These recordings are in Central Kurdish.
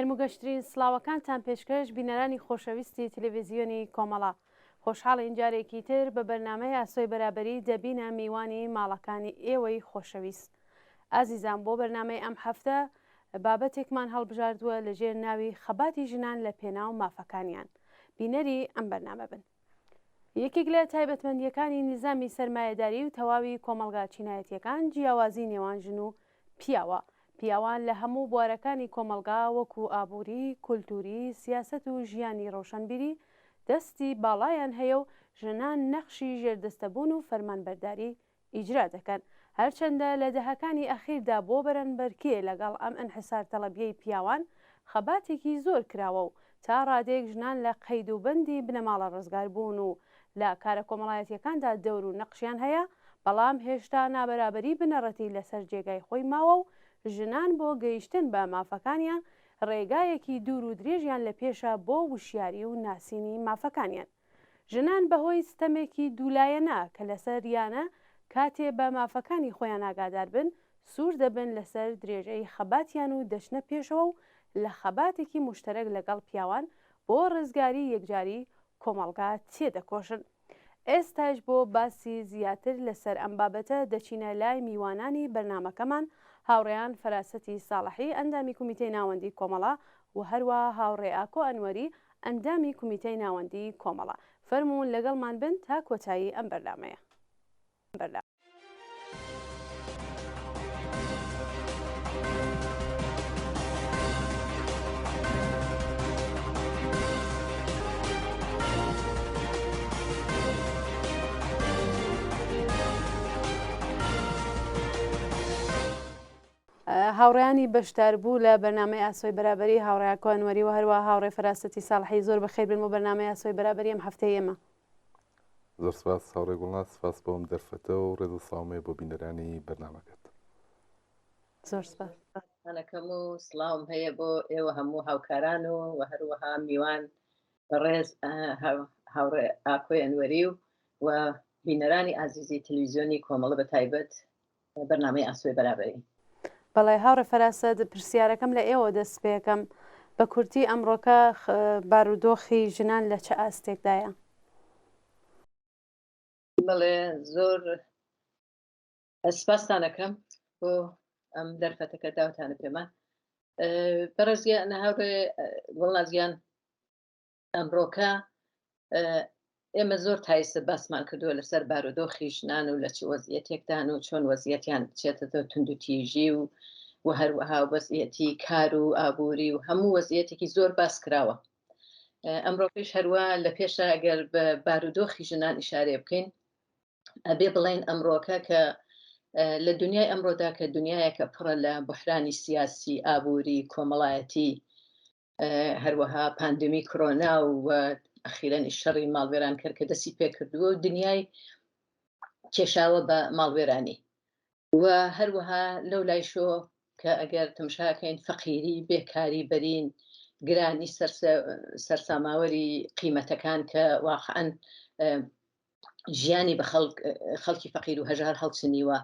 گەرم و گەشترین سڵاوەکانتان پێشکەش بینەرانی خۆشەویستی تەلەڤیزیۆنی کۆمەڵا خۆشحاڵین جارێکی تر بە بەرنامەی ئاسۆی بەرابەری دەبینە میوانی ماڵەکانی ئێوەی خۆشەویست. ئازیزان بۆ بەرنامەی ئەم هەفتە بابەتێکمان هەڵبژاردووە لەژێر ناوی خەباتی ژنان لە پێناو مافەکانیان. بینەری ئەم بەرنامە بن. یەکێک لە تایبەتمەندیەکانی نیزامی سەرمایەداری و تەواوی کۆمەلگا چینایەتیەکان جیاوازی نێوان ژن و پیاوە. پیاوان لە هەموو بوارەکانی کۆمەلگا وەکو ئابووری، کولتوری، سیاسەت و ژیانی ڕۆشنبیری دەستی باڵایان هەیە و ژنان نەخشی ژێردەستەبوون و فەرمانبەرداری ئیجرا دەکەن. هەرچەندە لە دەهەکانی ئەخیردا بۆ بەرەنبەرکێ لەگەڵ ئەم ئەنحسار تەڵەبیەی پیاوان خەباتێکی زۆر کراوە و تا ڕادێک ژنان لە قەید و بەندی بنەماڵە ڕزگار بوون و لە کارە کۆمەڵایەتیەکاندا دەور و نەقشیان هەیە، بەڵام هێشتا نابەرابەری بنەڕەتی لەسەر جێگای خۆی ماوە و ژنان بۆ گەیشتن بە مافەکانیان ڕێگایەکی دوور و درێژیان لە پێشە بۆ وشیاری و ناسینی مافەکانیان. ژنان بەهۆی ستەمێکی دوولایەنە کە لەسەر یانە کاتێ بە مافەکانی خۆیان ئاگادار بن سوور دەبن لەسەر درێژەی خەباتیان و دەچنە پێشەوە و لە خەباتێکی مشتەرەک لەگەڵ پیاوان بۆ ڕزگاری یەکجاری کۆمەلگا تێدەکۆشن. ئێستاش بۆ باسی زیاتر لەسەر ئەم بابەتە دەچینە لای میوانانی بەرنامەکەمان هاوڕێیان فەراسەتی ساڵحی ئەندامی کومیتەی ناوەندی کۆمەڵا و هەروە هاوڕێ ئاکۆ ئەنوەری ئەندامی کومیتەی ناوەندی کۆمەڵا. فەرموون لەگەڵمان بن تا کۆتایی ئەم بەرنامەیە. هاوڕێیانی بەشدار بوو لە بەرنامەی ئاسۆی بەرابەری هاوڕێ ئاکۆ ئەنوەری و هەروە هاوڕێ فەراسەتی ساڵحی زۆر بەخێر بن بۆ بەرنامەی ئاسۆی بەرابەری ئەم هەفتەی ئێمە. زۆر سپاس هاوڕێ گوڵناز، سپاس بۆم دەرفەتە و ڕێز و ساڵمێ بۆ بینەرانی بەرنامەکەت. زۆر سپاس. ئەەکەم و سڵاوم هەیە بۆ ئێوە هەموو هاوکاران و هەروەها میوان بەڕێز هاوڕێ ئاکۆی ئەنوەری و بینەرانی ئازیزی تەلەڤیزیۆنی کۆمەڵە بە تایبەت بەرنامەی ئاسۆی بەرابەری. بەڵێ هاوڕێ فەراسەت پرسیارەکەم لە ئێوە دەست پێەکەم بە کورتی ئەمڕۆکە بارودۆخی ژنان لە چه ئاستێکدایە؟ بەڵێ زۆر سپاسانەکەم بۆ ئەم دەرفەتەکە داوتانە پێمان. بەڕێزگیان هاوڕێ گوڵنازیان ئەمڕۆکە ئێمە زۆر تایسە باسمان کردووە لەسەر بارودۆخی ژنان و لە چ وەزیەتێکدان و چۆن وەزیەتیان چێتە تونند و تیژی و هەروەها وەزیەتی کار و ئابووری و هەموو وەزیەتێکی زۆر باس کراوە. ئەمڕۆکەش هەروە لە پێشە ئەگەر بە بارودۆخی ژنان ئیشارێ بکەین ئەبێ بڵێن ئەمڕۆکە کە لە دنیای ئەمڕۆدا کە دنیایەکە پڕە لە بحرانی سیاسی ئابووری کۆمەڵایەتی هەروەها پاندمی کۆرۆنا و ئەخیرەنی شەڕی ماڵوێران کرد کە دەستی پێکردووە و دنیای کێشاوە بە ماڵوێرانی و هەروەها لەو لایشۆ کە ئەگەر تەماشاکەین فەقیری بێکاری بەرین گرانی سەرساماوەری قیمەتەکان کە واقعەن ژیانی بە خەڵکی فەقیر و هەژار هەڵچنیوە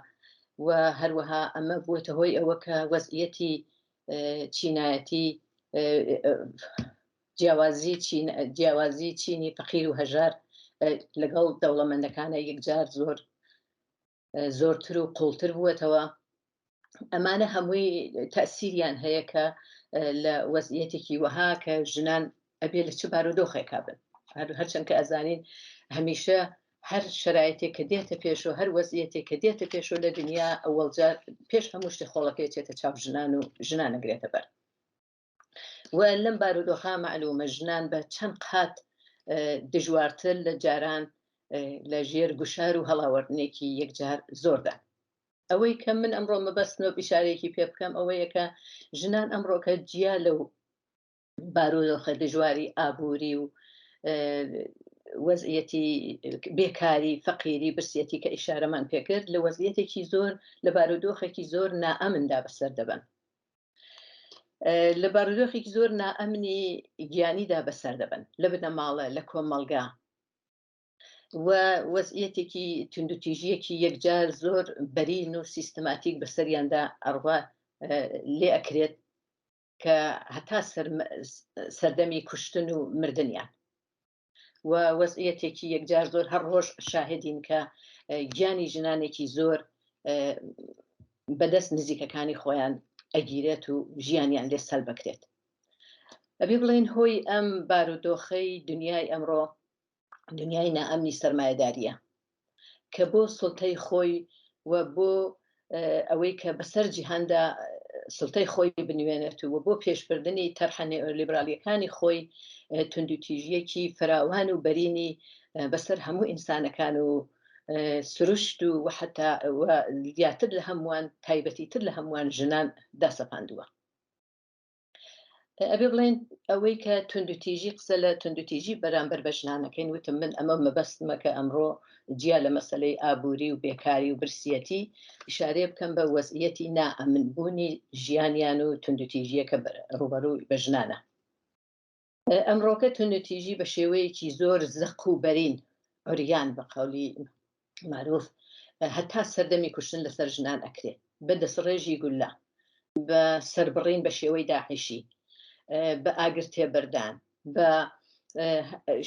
و هەروەها ئەمە بووەتە هۆی ئەوە کە وەزعیەتی چینایەتی جیاوازی چینی فەقیر و هەژار لەگەڵ دەوڵەمەندەکانە یەکجار زۆرتر و قوڵتر بووەتەوە. ئەمانە هەمووی تەسیریان هەیە کە لە وەزعیەتێکی وەها کە ژنان ئەبێ لە چ بارودۆخێکا بن. هەرچەند کە ئەزانین هەمیشە هەر شرایطێک کە دێتە پێشۆ هەر وەزعیەتێک کە دێتە پێشۆ لە دنیا ئەوەڵجار پێش هەموو شتی خۆڵەکەی چێتە چاو ژنان و ژنان ئەگرێتە بەر و لەم بارودۆخە معلومە ژنان بە چەند قات دژوارتر لە جاران لە ژێر گوشار و هەڵاوەردنێکی یەکجار زۆردا. ئەوەی کە من ئەمڕۆ مەبەستنەوە بیشارێکی پێ بکەم ئەوەیە کە ژنان ئەمڕۆکە جیا لەو بارودۆخە دژواری ئابووری و وەزعیەتی بێکاری فەقیری برسیەتی کە ئیشارەمان پێکرد لە وەزعیەتێکی زۆر لە بارودۆخێکی زۆر نائەمندا بەسەر دەبن لە بارودۆخێکی زۆر نائەمنی گیانیدا بەسەر دەبن لە بنەماڵە لە کۆمەڵگا و وەزعیەتێکی توندوتیژیەکی یەکجار زۆر بەرین و سیستماتیک بەسەریاندا ئەڕوا لێ ئەکرێت کە هەتا سەردەمی کوشتن و مردنیان و وەزعیەتێکی یەکجار زۆر هەر ڕۆژ شاهدین کە گیانی ژنانێکی زۆر بەدەست نزیکەکانی خۆیان ئەگیرێت و ژیانیان لێ سەر بکرێت ئەبێ بڵێن هۆی ئەم بارودۆخەی دنیای ئەمڕۆ دنیای نائەمنی سەرمایەداریە کە بۆ سڵتەی خۆی و بۆ ئەوەی کە بەسەر جیهاندا سڵتەی خۆی بنوێنێت و بۆ پێشبردننی تەرحە نێئۆلیبرالیەکانی خۆی توندوتیژیەکی فراوان و بەرینی بەسەر هەموو ئینسانەکان و سروشت و حتا زیاتر لە هەمووان تایبەتیتر لە هەمووان ژنان داسەپاندووە ئەبێ بڵێن ئەوەی کە توندوتیژی قسە لە توندوتیژی بەرامبەر بە ژنانەکەین وتم من ئەمە مەبەستمە کە ئەمڕۆ جیا لە مەسلەی ئابووری و بێکاری و برسیەتی ئیشارێ بکەم بە وەزعیەتی نائەمنبوونی ژیانیان و توندوتیژیەکە ڕوبەڕووی بە ژنانە ئەمڕۆکە توندوتیژی بە شێوەیەکی زۆر زەق و بەرین عوریان بە قەولی معروف هەتا سەردەمی کوشتن لەسەر ژنان ئەکرێت بە دەسڕێژی گولە بە سربڕین بە شێوەی داعشی بە ئاگر تێبەردان بە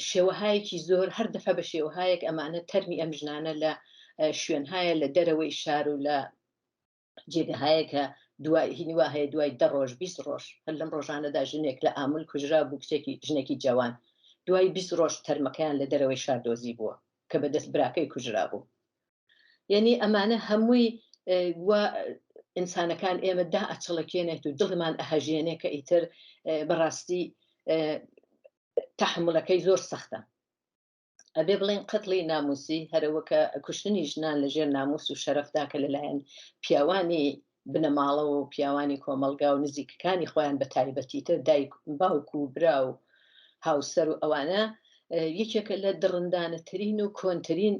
شێوەهایەکی زۆر هەر دەفە بە شێوەهایەک ئەمانە تەرمی ئەم ژنانە لە شوێنهایە لە دەرەوەی شار و لە جێگەهایەکە دوای هینوا هەیە دوای 10 ڕۆژ 20 ڕۆژ هەر لەم ڕۆژانەدا ژنێک لە ئامل کوژرا بوو کچێکی ژنێکی جوان دوای 20 ڕۆژ تەرمەکەیان لە دەرەوەی شار دۆزی بووە کە بەدەست براکەی کوژرا بوو یعنی ئەمانە هەمووی ئینسانەکان ئێمە دا ئەچڵەکێنێت و دڵمان ئەهەژێنێ کە ئیتر بەڕاستی تەحملەکەی زۆر سەختە ئەبێ بڵێن قەتڵی ناموسی هەرەوەکە کوشتنی ژنان لەژێر ناموس و شەرەفدا کە لەلایەن پیاوانی بنەماڵەوە و پیاوانی کۆمەلگا و نزیکەکانی خۆیان بە تایبەتیتر دایک باوک و برا و هاوسەر و ئەوانە یەکێکە لە دڕندانەترین و کۆنترین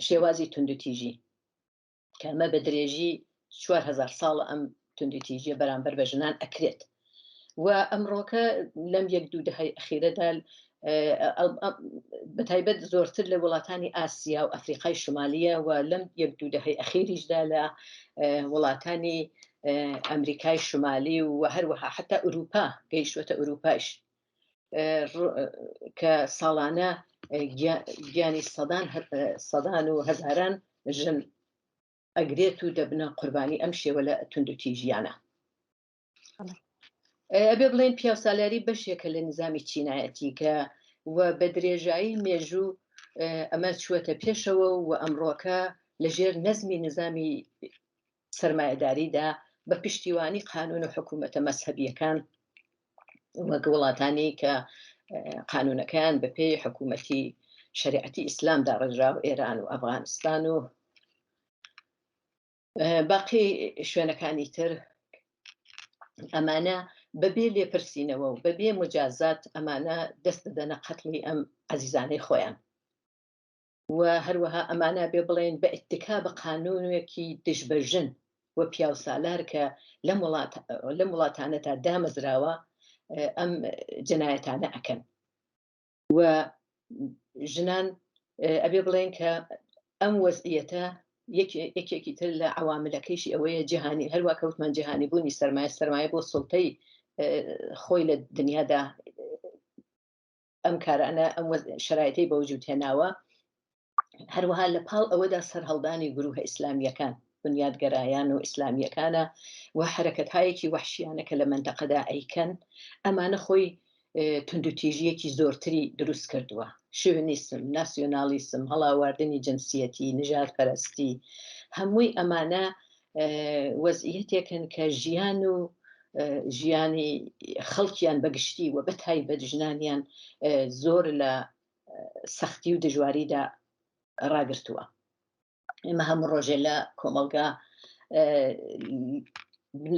شێوازی توندوتیژی کە ئەمە بە درێژی 4000 ساڵ ئەم توندوتیژیە بەرامبەر بە ژنان ئەکرێت و ئەمڕۆکە لەم 1-2 دەهەی ئەخیرەدا بەتایبەت زۆرتر لە وڵاتانی ئاسیا و ئەفریقای شمالیە و لەم 1-2 دەهەی ئەخیریشدا لە وڵاتانی ئەمریکای شمالی و هەروەها حتا ئوروپا گەیشتوەتە ئوروپاش کە ساڵانە گیانی سەدان و هەزاران ژن ئەگرێت و دەبنە قوربانی ئەم شێوە لە توندوتیژیانە ئەبێ بڵێن پیاوسالاری بەشێکە لە نظامی چینایەتی کە و بە درێژایی مێژوو ئەمە چووەتە پێشەوە و ئەمڕۆکە لەژێر نەزمی نظامی سەرمایەداریدا بە پشتیوانی قانون و حکوومەتە مەسهەبیەکان وەک وڵاتانی کە قانونەکان بە پێی حکوومەتی شریعەتی ئیسلامدا ڕێژرا و ئێران و ئەفغانستان و باقی شوێنەکانی تر ئەمانە بەبێ لێپرسینەوە و بەبێ مجازات ئەمانە دەست دەدەنە قەتڵی ئەم عەزیزانەی خۆیان و هەروەها ئەمانە بێ بڵێن بە ئیتیکا بە قانونێکی دژبەژن و پیاوسالار کە لەم وڵاتانەدا دامەزراوە ئەم جنایەتانە ئەکەن و ژنان ئەبێ بڵێن کە ئەم وەزعیەتە یەکێکی تر لە عواملەکەیشی ئەوەیە جیهانی هەروە کەوتمان جیهانی بوونی سەرمایە بۆ سڵتەی خۆی لە دنیادا ئەم کارانە ئەم شرایطەی بە وجود هێناوە هەروەها لە پاڵ ئەوەدا سەرهەڵدانی گروهە ئیسلامیەکان بنیادگەرایان و ئیسلامیەکانە و حرەکەتهایەکی وەحشیانە کە لە مەنتەقەدا ئەیکەن ئەمانە خۆی توندوتیژیەکی زۆرتری دروست کردووە شوێنیسم ناسیۆنالیسم هەڵاواردنی جنسیەتی نژاد پەرستی هەمووی ئەمانە وەزعیەتێکن کە ژیان و ژیانی خەڵکیان بەگشتی و بەتایبەت ژنانیان زۆر لە سەختی و دژواریدا ڕاگرتووە ئێمە هەموو ڕۆژێ لە کۆمەلگا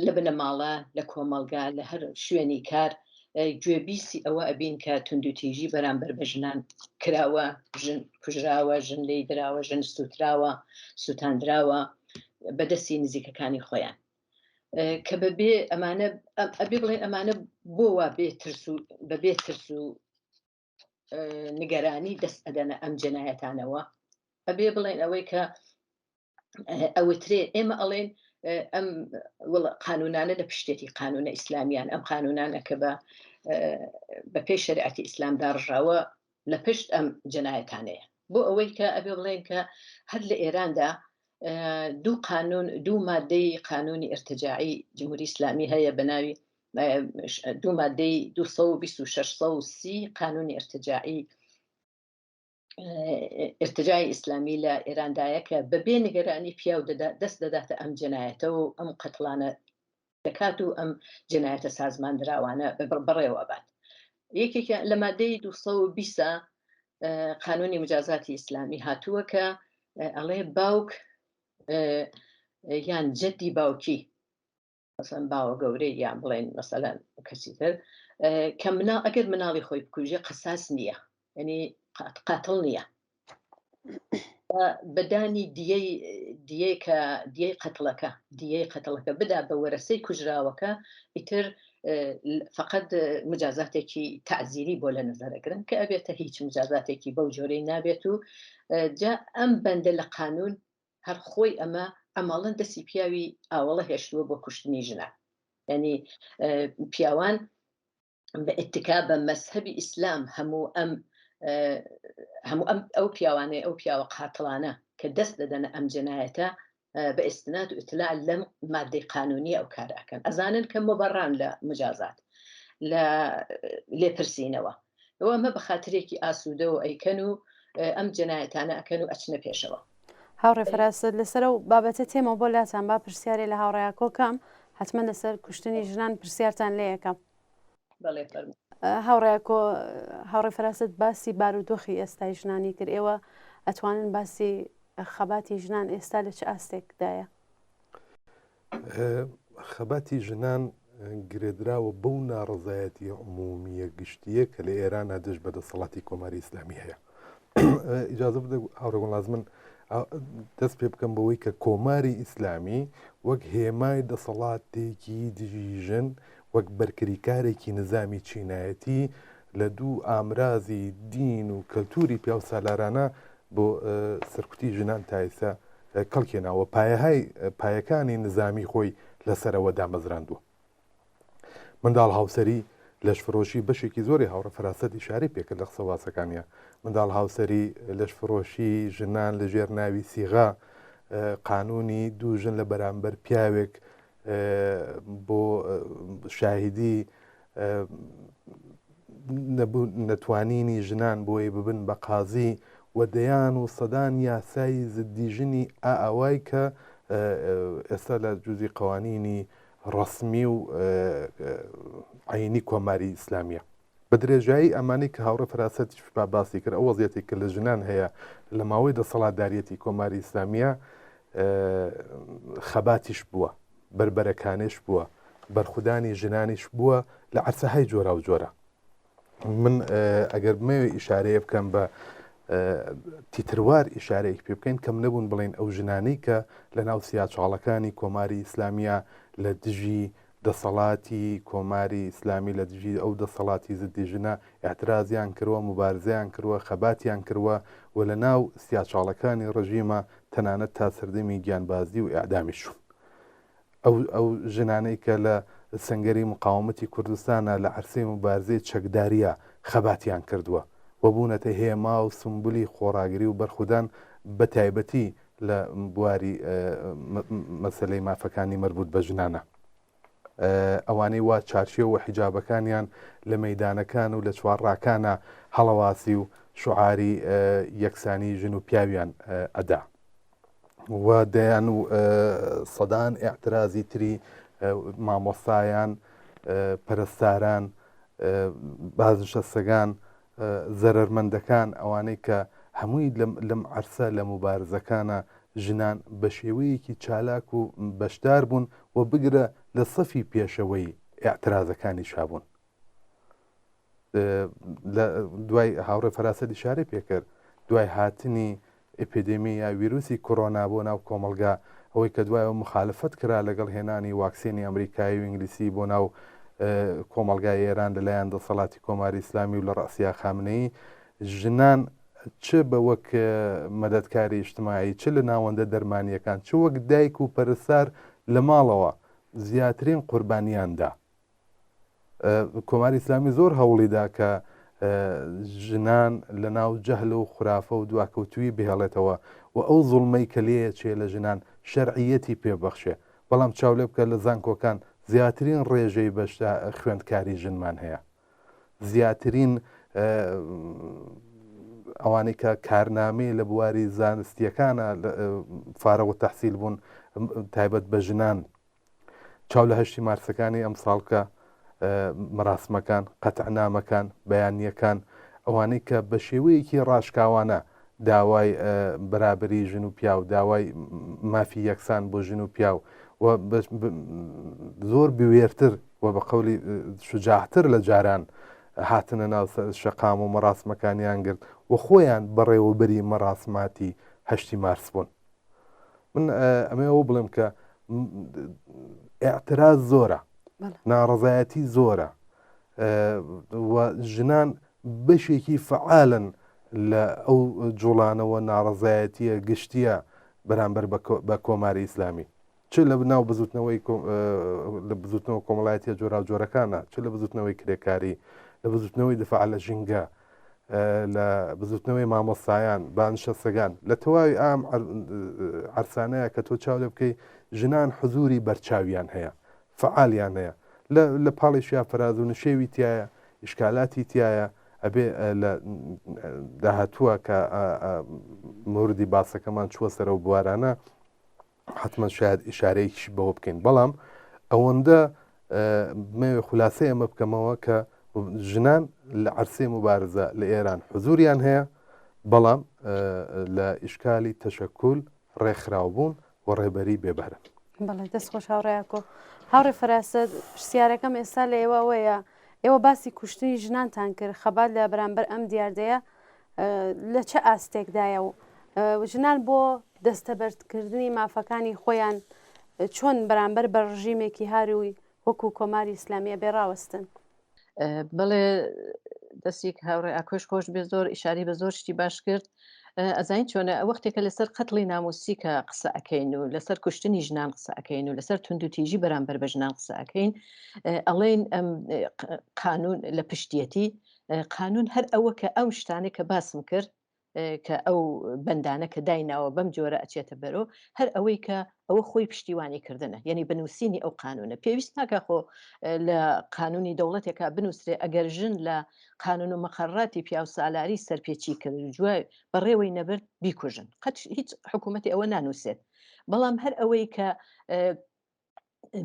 لە بنەماڵە لە کۆمەلگا لە هەر شوێنی کار گوێبیسی ئەوە ئەبین کە توندوتیژی بەرامبەر بە ژنان کراوە، ژن کوژراوە، ژن لێی دراوە، ژن سووتراوە، سووتاندراوە بەدەستی نزیکەکانی خۆیان کە بەبێ ئەمانە ئەبێ بڵێن ئەمانە بۆ وا بەبێ ترس و نیگەرانی دەست ئەدەنە ئەم جەنایەتانەوە ئەبێ بڵێن ئەوەی کە ئەوترێ ئێمە ئەڵێن ئەم قانونانە لە پشتێتی قانونە ئیسلامیان ئەم قانونانە کە بە پێی شریعەتی ئیسلامدا ڕژاوە لە پشت ئەم جەنایەتانەیە بۆ ئەوەی کە ئەبێ بڵێن کە هەر لە ئێراندا دوو مادەی قانونی ئرتجاعی جمهوری ئیسلامی هەیە بە ناوی دوو مادەی 226 قانونی ئرتجاعی ئیسلامی لە ئێراندایە کە بەبێ نیگەرانی پیاو دەست دەداتە ئەم جەنایەتەوە و ئەم قەتڵانە دەکات و ئەم جەنایەتە سازماندراوانە بەڕێوەبات یەکێکە لە مادەی 220 قانونی مجازاتی ئیسلامی هاتووە کە ئەڵێ باوک یان جەدی باوکی مثلا باوە گەورەی یان بڵێن مەسەلەن کەسی تر کە ئەگەر مناڵی خۆی بکوژێ قەساس نییە یعنی قاتڵ نییە بەدانی دیەی قەتڵەکە بدا بە وەرەسەی کوژراوەکە ئیتر فقط مجازاتێکی تعزیری بۆ لە نەزەرەگرن کە ئەبێتە هیچ مجازاتێکی بەو جۆرەی نابێت و جا ئەم بەندە لە قانون هەر خۆی ئەمە ئەماڵەن دەستی پیاوی ئاوەڵە هێشتووە بۆ کوشتنی ژنان یعنی پیاوان بە ئتکا بە مەزهەبی ئیسلام هەموو ئەو پیاوانەیە ئەو پیاوە قاتڵانە کە دەست دەدەنە ئەم جەنایەتە بە ئێستناد و ئیتلاع لەم مادەی قانونی ئەو کاراکەن ئەزانن کە مەبەڕان لە مجازات لە لێپرسینەوە ئەوە ئەمە بە خاترێکی ئاسوودە و ئەیکەن و ئەم جەنایەتانە ئەکەن و ئەچنە پێشەوە هاوڕێ فەراست لەسەر و بابەتە تێمە بۆ لاتان با پرسیارێ لە هاوڕێیا کۆکەم حتممە لەسەر کوشتنی ژنان پرسیارتان لێ یەکەم بەڵێ فەرموو هاوڕێ فەراست باسی بارودۆخی ئێستای ژنانی کرد ئێوە ئەتوانن باسی خەباتی ژنان ئێستا لە چ ئاستێکدایە خەباتی ژنان گرێدراوە بەو ناڕزایەتی عمومیە گشتیە کە لە ئێران دەش بەدەسەڵاتی کۆماری ئیسلامی هەیە ئیجازە بدە هاوڕێگوڵ لازمن دەست پێ بکەم بەوەی کە کۆماری ئیسلامی وەک هێمای دەسەڵاتێکی دژیژن وەک بەرکریکارێکی نظامی چینایەتی لە دوو ئامرازی دین و کەلتوری پیاو سالارانە بۆ سەرکوتی ژنان تایسە کەڵکێناوە پایەکانی نظامی خۆی لەسەرەوە دامەزراندووە منداڵ هاوسەری لەشفرۆشی بەشێکی زۆری هاوڕە فەراست ئیشارەی پێکرد لە قسەواسەکانیە منداڵ هاوسەری لەشفرۆشی ژنان لە ژێر ناوی سیغا قانونی دوو ژن لە بەرامبەر پیاوێک بۆ شاهدی نەتوانینی ژنان بۆی ببن بە قازی و دەیان و سەدان یاسای زدیژنی ئاوای کە ئێستا لە جوزی قوانینی ڕسمی و عینی کۆماری ئیسلامیە بە درێژایی ئەمانی کە هاوڕە فەراست باسی کرد ئەو وەزیەتی کە لە ژنان هەیە لە ماوەی دەسەڵاتداریەتی کۆماری ئیسلامیە خەباتیش بووە بربەرەکانش بووە بەرخودانی ژنانیش بووە لە عەرسەهای جۆرا و جۆرە من ئەگەر بمەوێ ئیشارەیە بکەم بە تیتروار ئیشارەیەک پێ بکەین کەم نەبوون بڵێن ئەو ژنانەی کە لە ناو سیاچاڵەکانی کۆماری ئیسلامیە لە دژی دەسەڵاتی کۆماری ئیسلامی لە دژی ئەو دەسەڵاتی زدی ژنە ئاعترازیان کردووە مبارزەیان کردووە خەباتیان کردووە و لە ناو سیاچاڵەکانی ڕژیمە تەنانەت تا سەردەمی گیانبازی و ئیعدامیشون ئەو ژنانەی کە لە سنگەری مقاومەتی کوردستانە لە عەرسەی مبارزەی چەکداریە خەباتیان کردووە و بوونەتە هێما و سمبولی خۆڕاگری و بەرخودان بە تایبەتی لە بواری مەسەلەی مافەکانی مربوط بە ژنانە ئەوانەی وا چارچێ و حیجابەکانیان لە مەیدانەکان و لە چوارڕاکانە هەڵەواسی و شعاری یەکسانی ژن و پیاویان ئەدا و دەیان و سەدان ئاعترازی تری مامۆستایان پەرستاران بازنشە سەگان زەرەرمەندەکان ئەوانەی کە هەمووی لەم عەرسە لە مبارزەکانە ژنان بە شێوەیەکی چالاک و بەشدار بوون و بگرە لە سەفی پێشەوەی ئاعترازەکانی شابوون دوای هاوڕێ فەراسەت ئیشارەی پێکرد دوای هاتنی ئپیدمی یا ویروسی کۆرۆنا بۆ ناو کۆمەلگا ئەوەی کە دوایەوە مخالفت کرا لەگەڵ هێنانی واکسینی ئەمریکایی و ئینگلیسی بۆ ناو کۆمەلگای ئێران لەلایەن دەسەڵاتی کۆماری ئیسلامی و لە ڕەسیا خامنەی ژنان چ بە وەک مەدەتکاری ئیجتماعی چ لە ناوەندە دەرمانیەکان چ وەک دایک و پەرستار لە ماڵەوە زیاترین قوربانیاندا کۆماری ئیسلامی زۆر هەوڵیدا کە ژنان لە ناو جەهل و خورافە و دواکەوتوی بهێڵێتەوە و ئەو زوڵمەی کە لێیە چێ لە ژنان شەرعیەتی پێبەخشێ بەڵام چاو لێ بکە لە زانکۆکان زیاترین ڕێژەی بەشدا خوێندکاری ژنمان هەیە زیاترین ئەوانەی کە کارنامەی لە بواری زانستیەکانە فارەغ و تەحسیل بوون تایبەت بە ژنان چاو لە هەشتی مارسەکانی ئەم ساڵکە مەراسمەکان قەتعنامەکان بەیانیەکان ئەوانەی کە بە شێوەیەکی ڕاشکاوانە داوای بەرابری ژن و پیا و داوای مافی یەکسان بۆ ژن و پیا و زۆر بوێرتر و بە قەولی شجاعتر لە جاران هاتنە ناو شەقام و مەراسمەکانیان گرت و خۆیان بەڕێوەبەری مەراسماتی هەشتی مارس بوون من ئەمەوە بڵێم کە ئاعتراز زۆرە ناڕەزایەتی زۆرە و ژنان بەشێکی فعالن لە ئەو جوڵانەوە ناڕەزایەتیە گشتیە بەرامبەر بە کۆماری ئیسلامی چ لە ناو بزوتنەوەی لە بزوتنەوە کۆمەڵایەتیە جۆرا جۆرەکانە چ لە بزوتنەوەی کرێکاری لە بزوتنەوەی دفاع لە ژینگە لە بزوتنەوەی مامۆستایان بانشە سەگان لە تەواوی ئام عرسانەیە کە تۆ چاو لێ بکەی ژنان حزوری بەرچاویان هەیە فعالیان هەیە لە پاڵیش یا فراز و نشێوی تایە ئیشکالاتی تایە ئەبێ لە داهاتووە کە موردی باسەکەمان چووە سەرە و بوارانە حتمما شاید ئیشارەیەکیش بەوە بکەین بەڵام ئەوەندە مەوێ خولاسەی ئەمە بکەمەوە کە ژنان لە عەرسەی مبارزە لە ئێران حزوریان هەیە بەڵام لە ئیشکالی تەشەکول ڕێکخراوبوون و ڕێبەری بێبارن بەڵێ دەست خۆش هاوڕێیەکۆ هاوڕێ فەراسەت پرسیارەکەم ئێستا لە ئێوەوەیە ئێوە باسی کوشتنی ژنانتان کرد خەبات لە بەرامبەر ئەم دیاردەیە لە چه ئاستێکدایە و ژنان بۆ دەستەبەردکردنی مافەکانی خۆیان چۆن بەرامبەر بە ڕژیمێکی هاروی وەکو کۆماری ئیسلامیە بێڕاوەستن بەڵێ دەستێک هاوڕێ ئاکۆش خۆش بێ زۆر ئیشاری بە زۆر شتی باش کرد ئەزین چۆنە وەختێکە لەسەر قەتڵی ناموسی کە قسە ئەەکەین و لەسەر کوشتنی ژنان قسە ئەەکەین و لەسەر تونند و تیژی بەرامبەر بە ژنان قسە ئەەکەین ئەڵێن ئەم قانون لە پشتیەتی قانون هەر ئەوە کە ئەو شتانێک کە باسم کرد کە ئەو بەندانە کە دایناوە بەم جۆرە ئەچێتە بەرۆ هەر ئەوەی کە ئەوە خۆی پشتیوانی کردنە یعنی بنووسینی ئەو قانونە پێویست ناکە خۆ لە قانونی دەوڵەتێکا بنووسێ ئەگەر ژن لە قانون و مەقەڕاتی پیا و سالاری سەرپێچی کرد جوای بەڕێوەی نەبرد بیکوژن قەت هیچ حکوومەتی ئەوە نانووسێت بەڵام هەر ئەوەی کە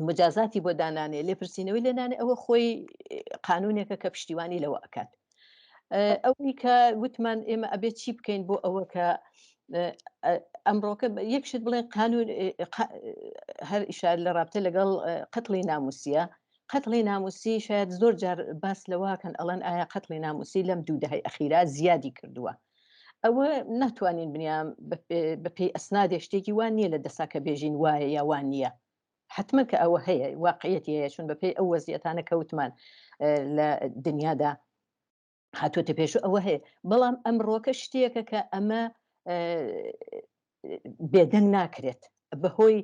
مجازاتی بۆ دانانێ لێپرسینەوەی لێنانێ ئەوە خۆی قانونێکە کە پشتیوانی لەوە ئەکات ئەوەی کە وتمان ئێمە ئەبێ چی بکەین بۆ ئەوە کە ئەمڕۆکە یەکشت بڵێن قانون هەر ئیشار لە رابطە لەگەڵ قەتڵی ناموسیە قەتڵی ناموسی شاید زۆر جار باس لەواکەن ئەڵەن ئایا قەتڵی ناموسی لەم دوو دەهەی ئەخیرا زیادی کردووە ئەوە ناتوانین بنیام بەپێی ئەسنادێ شتێکی وان نییە لە دەساکە بێژین وایە یا وان نییە حتممە کە ئەوە هەیە واقعەتی هەیە چون بەپێی ئەو وەزیەتانە کەوتمان لە دنیادا هاتوۆتە پێشوو ئەوە هەیە بەڵام ئەمڕۆکە شتێکە کە ئەمە بێدەنگ ناکرێت بەهۆی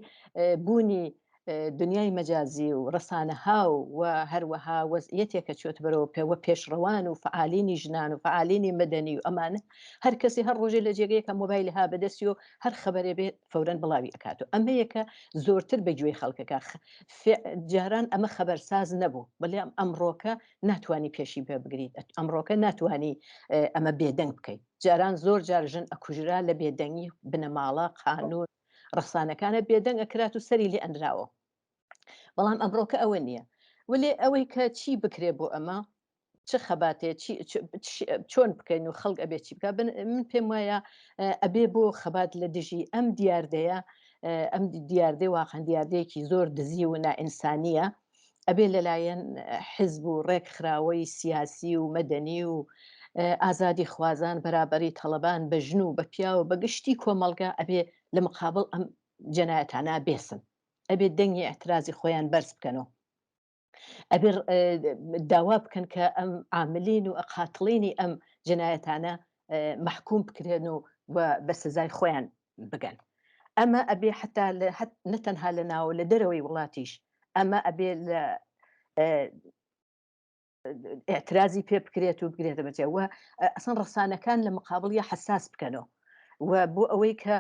بوونی دنیای مەجازی و ڕسانەها و هەروەها وەزعیەتێکە چۆت بەرەوە پێوە پێشڕەوان و فعالینی ژنان و فعالینی مەدەنی و ئەمانە هەر کەسی هەر ڕۆژێ لە جێگەیەکە مۆبایلی ها بەدەستی و هەر خەبەرێ بێت فەورەن بڵاوی ئەکات و ئەمەیەکە زۆرتر بەگوێی خەڵکەکە جاران ئەمە خەبەرساز نەبوو بەڵام ئەمڕۆکە ناتوانانی پێشی پێ بگریت ئەمڕۆکە ناتوانانی ئەمە بێدەنگ بکەیت جاران زۆر جار ژن ئەکوژرا لە بێدەنگی بنەماڵە قانون ڕسانەکانە بێدەنگ ئەکرات و سەری لێ ئەنراوە بەڵام ئەمڕۆکە ئەوە نییە ولی ئەوەی کە چی بکرێ بۆ ئەمە چه خەباتێ چۆن بکەین و خەڵک ئەبێ چی بکە من پێم وایە ئەبێ بۆ خەبات لە دژی ئەم دیاردەیە ئەم دیاردەی واقعەن دیاردەیەکی زۆر دزی و نائینسانیە ئەبێ لەلایەن حیزب و ڕێکخراوەی سیاسی و مەدەنی و ئازادی خوازان بەرابەری تەڵەبان بە ژن و بە پیا و بەگشتی کۆمەلگا ئەبێ لە مقابل ئەم جەنایەتانە بێسن ئەبێ دەنگی ئەترازی خۆیان بەرز بکەنەوە ئەبێ داوا بکەن کە ئەم عاملین و قاتڵینی ئەم جەنایەتانە محکوم بکرێن و بە سزای خۆیان بگەن ئەمە ئەبێ حتا نەتەنها لە ناو لە دەرەوەی وڵاتیش ئەمە ئەبێ لە اعترازی پێ بکرێت و بگرێتە بەجێوە ئەسان ڕسانەکان لە مقابڵیە حساس بکەنەوە و بۆ ئەوەی کە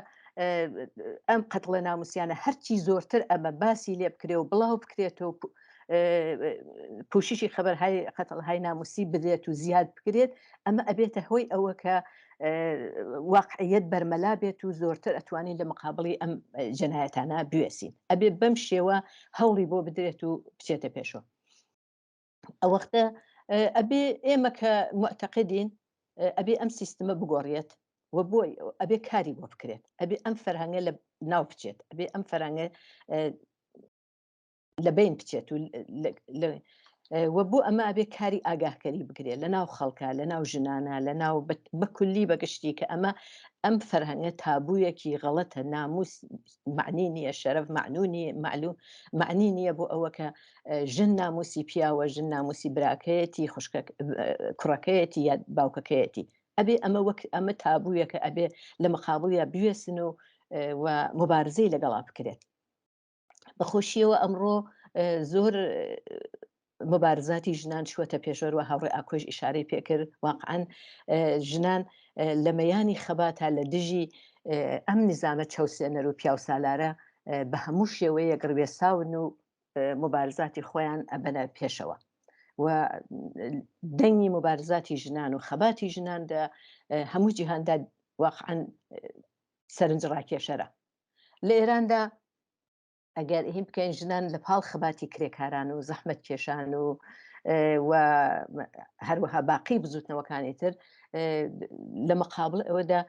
ئەم قەتڵە ناموسیانە هەرچی زۆرتر ئەمە باسی لێ بکرێ و بڵاو بکرێتەوە پوششی خەبەر قەتڵ های ناموسی بدرێت و زیاد بکرێت ئەمە ئەبێتە هۆی ئەوە کە واقعیت بەرمەلا بێت و زۆرتر ئەتوانین لە مقابڵی ئەم جەنایەتانە بوێسین ئەبێ بەم شێوە هەوڵی بۆ بدرێت و بچێتە پێشەوە ئەوەختە ئەبێ ئێمە کە معتەقدین ئەبێ ئەم سیستمە بگۆڕێت و بۆی ئەبێ کاری بۆ بکرێت ئەبێ ئەم فەرهەنگە لە ناو بچێت ئەبێ ئەم فەرهەنگە لە بین بچێت و بۆ ئەمە ئەبێ کاری ئاگاهکەری بگرێت لە ناو خەڵکە لە ناو ژنانە لە ناو بەکولی بەگشتی کە ئەم فەرهەنگە تابوویەکی غەڵەتە ناموس معنی نییە شەرەف معنونی معلوم معنی نییە بۆ ئەوە کە ژن ناموسی پیاوە ژن ناموسی براکەیەتی کوڕەکەیەتی یا باوکەکەیەتی ئەبێ ئەمە وەک ئەمە تابوویەکە ئەبێ لە مقابڵیە بوێسن و مبارزەی لەگەڵا بکرێت بەخۆشیەوە ئەمڕۆ زۆر مبارزاتی ژنان چوەتە پێشەوە هاوڕێ ئاکۆژ ئیشارەی پێکرد واقعاً ژنان لە مەیانی خەباتە لە دژی ئەم نظامە چەوسێنەر و پیاو سالارە بە هەموو شێوەیە گڕوێساون و مبارزاتی خۆیان ئەبەنە پێشەوە و دەنگی مبارزاتی ژنان و خەباتی ژناندا هەموو جیهاندا واقعاً سەرنج ڕاکێشەرە لە ئێراندا ئەگەر هیم بکەین ژنان لە پاڵ خەباتی کرێکاران و زەحمەت کێشان و هەروەها باقی بزوتنەوەکانی تر لە مقابل ئەوەدا